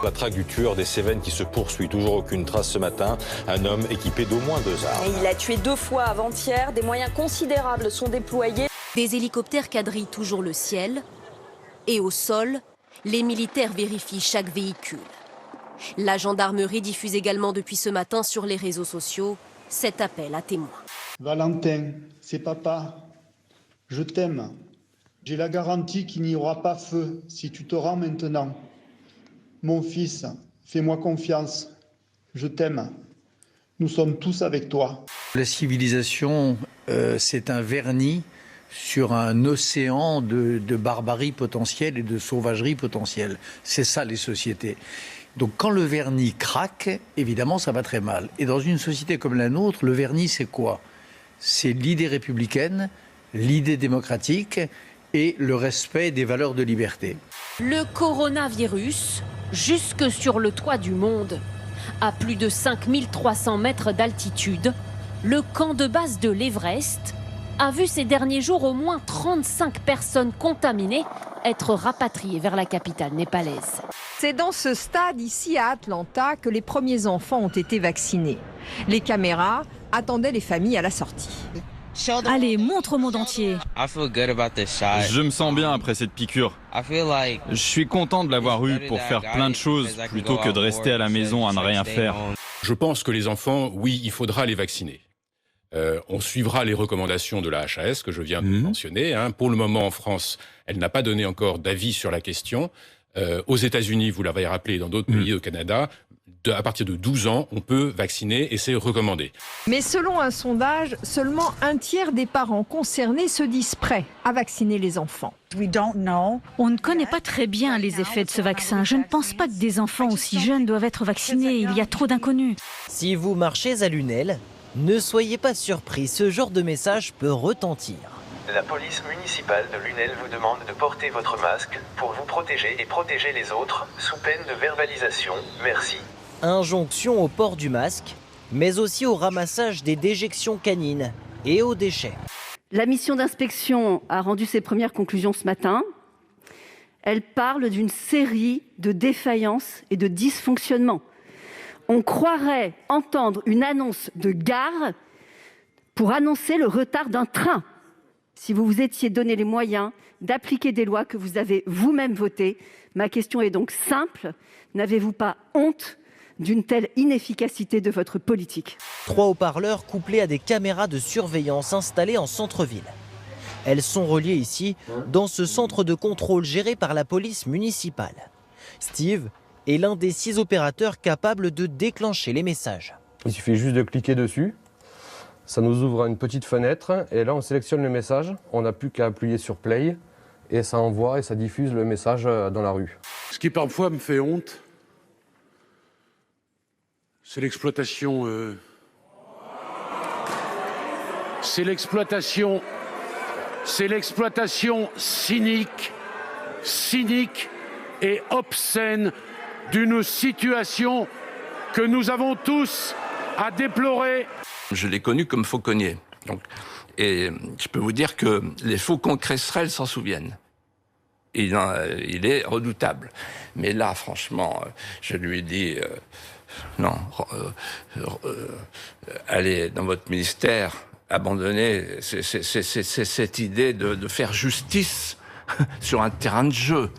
La traque du tueur des Cévennes qui se poursuit. Toujours aucune trace ce matin. Un homme équipé d'au moins 2 armes. Il a tué 2 fois avant-hier. Des moyens considérables sont déployés. Des hélicoptères quadrillent toujours le ciel. Et au sol, les militaires vérifient chaque véhicule. La gendarmerie diffuse également depuis ce matin sur les réseaux sociaux cet appel à témoins. Valentin, c'est papa. Je t'aime. J'ai la garantie qu'il n'y aura pas feu si tu te rends maintenant. Mon fils, fais-moi confiance. Je t'aime. Nous sommes tous avec toi. La civilisation, c'est un vernis sur un océan de barbarie potentielle et de sauvagerie potentielle. C'est ça les sociétés. Donc quand le vernis craque, évidemment ça va très mal. Et dans une société comme la nôtre, le vernis c'est quoi? C'est l'idée républicaine, l'idée démocratique et le respect des valeurs de liberté. Le coronavirus, jusque sur le toit du monde. À plus de 5300 mètres d'altitude, le camp de base de l'Everest a vu ces derniers jours au moins 35 personnes contaminées être rapatriées vers la capitale népalaise. C'est dans ce stade ici à Atlanta que les premiers enfants ont été vaccinés. Les caméras attendaient les familles à la sortie. Allez, montre au monde entier. Je me sens bien après cette piqûre. Je suis content de l'avoir eue pour faire plein de choses plutôt que de rester à la maison à ne rien faire. Je pense que les enfants, oui, il faudra les vacciner. On suivra les recommandations de la HAS que je viens de mentionner. Pour le moment, en France, elle n'a pas donné encore d'avis sur la question. Aux États-Unis, vous l'avez rappelé, dans d'autres pays, au Canada, à partir de 12 ans, on peut vacciner et c'est recommandé. Mais selon un sondage, seulement un tiers des parents concernés se disent prêts à vacciner les enfants. On ne connaît pas très bien les effets de ce vaccin. Je ne pense pas que des enfants aussi jeunes doivent être vaccinés. Il y a trop d'inconnus. Si vous marchez à Lunel, ne soyez pas surpris, ce genre de message peut retentir. La police municipale de Lunel vous demande de porter votre masque pour vous protéger et protéger les autres, sous peine de verbalisation. Merci. Injonction au port du masque, mais aussi au ramassage des déjections canines et aux déchets. La mission d'inspection a rendu ses premières conclusions ce matin. Elle parle d'une série de défaillances et de dysfonctionnements. On croirait entendre une annonce de gare pour annoncer le retard d'un train. Si vous vous étiez donné les moyens d'appliquer des lois que vous avez vous-même votées, ma question est donc simple. N'avez-vous pas honte d'une telle inefficacité de votre politique? 3 haut-parleurs couplés à des caméras de surveillance installées en centre-ville. Elles sont reliées ici, dans ce centre de contrôle géré par la police municipale. Steve est l'un des 6 opérateurs capables de déclencher les messages. Il suffit juste de cliquer dessus. Ça nous ouvre une petite fenêtre et là on sélectionne le message. On n'a plus qu'à appuyer sur play et ça envoie et ça diffuse le message dans la rue. Ce qui parfois me fait honte, c'est l'exploitation. C'est l'exploitation cynique et obscène d'une situation que nous avons tous à déplorer. Je l'ai connu comme fauconnier. Et je peux vous dire que les faucons cresserelles s'en souviennent. Il est redoutable. Mais là, franchement, je lui ai dit, non, allez dans votre ministère, abandonnez cette idée de faire justice sur un terrain de jeu.